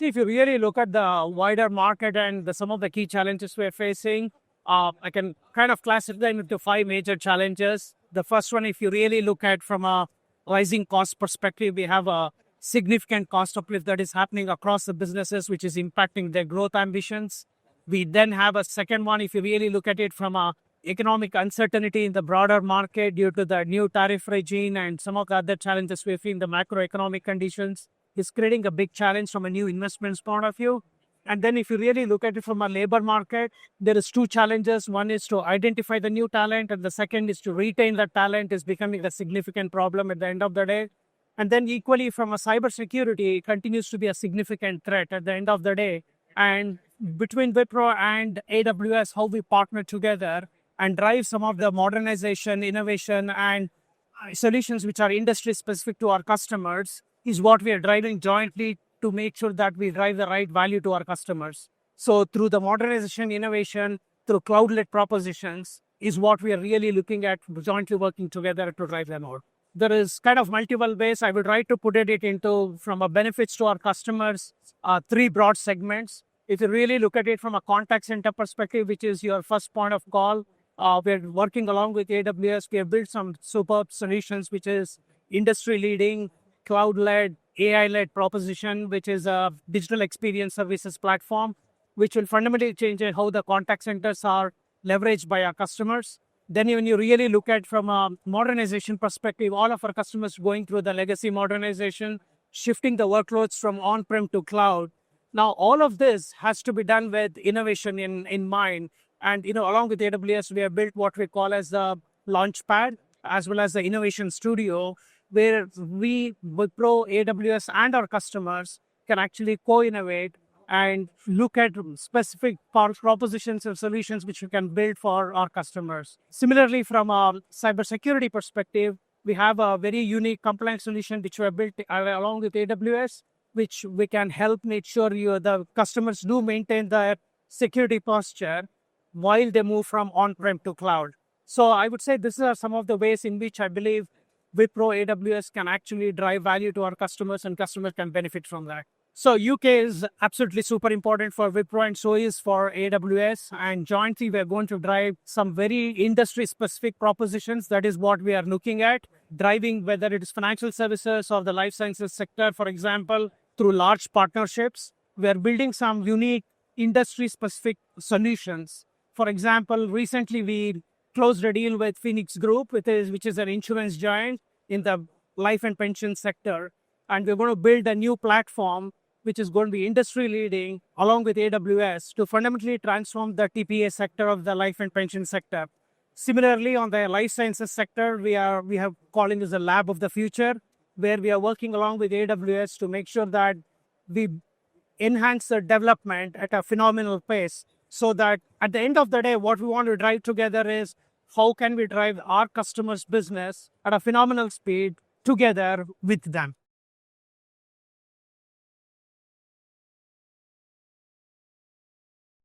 See, if you really look at the wider market and some of the key challenges we're facing, I can kind of classify them into five major challenges. The first one, if you really look at from a rising cost perspective, we have a significant cost uplift that is happening across the businesses, which is impacting their growth ambitions. We then have a second one, if you really look at it from a economic uncertainty in the broader market due to the new tariff regime and some of the other challenges we feel in the macroeconomic conditions is creating a big challenge from a new investments point of view. And then if you really look at it from a labor market, there is two challenges. One is to identify the new talent, and the second is to retain the talent is becoming a significant problem at the end of the day. And then equally from a cybersecurity, it continues to be a significant threat at the end of the day. And between Wipro and AWS, how we partner together and drive some of the modernization, innovation, and solutions which are industry specific to our customers is what we are driving jointly to make sure that we drive the right value to our customers. So through the modernization, innovation, through cloud-led propositions is what we are really looking at jointly working together to drive them out. There is kind of multiple ways I would try to put it into from a benefits to our customers, three broad segments. If you really look at it from a contact center perspective, which is your first point of call, we're working along with AWS. We have built some superb solutions, which is industry-leading, cloud-led, AI-led proposition, which is a digital experience services platform, which will fundamentally change how the contact centers are leveraged by our customers. Then when you really look at from a modernization perspective, all of our customers going through the legacy modernization, shifting the workloads from on-prem to cloud. Now, all of this has to be done with innovation in mind. And, along with AWS, we have built what we call as the Launchpad, as well as the Innovation Studio, where we, Wipro, AWS, and our customers can actually co-innovate and look at specific propositions and solutions which we can build for our customers. Similarly, from a cybersecurity perspective, we have a very unique compliance solution which we have built along with AWS, which we can help make sure the customers do maintain their security posture while they move from on-prem to cloud. So I would say these are some of the ways in which I believe Wipro AWS can actually drive value to our customers and customers can benefit from that. So UK is absolutely super important for Wipro and so is for AWS. And jointly, we're going to drive some very industry-specific propositions. That is what we are looking at, driving whether it is financial services or the life sciences sector, for example, through large partnerships. We are building some unique industry-specific solutions. For example, recently we closed a deal with Phoenix Group, which is an insurance giant in the life and pension sector. And we're going to build a new platform, which is going to be industry leading along with AWS to fundamentally transform the TPA sector of the life and pension sector. Similarly, on the life sciences sector, we have calling this the lab of the future, where we are working along with AWS to make sure that we enhance the development at a phenomenal pace so that at the end of the day, what we want to drive together is how can we drive our customers' business at a phenomenal speed together with them.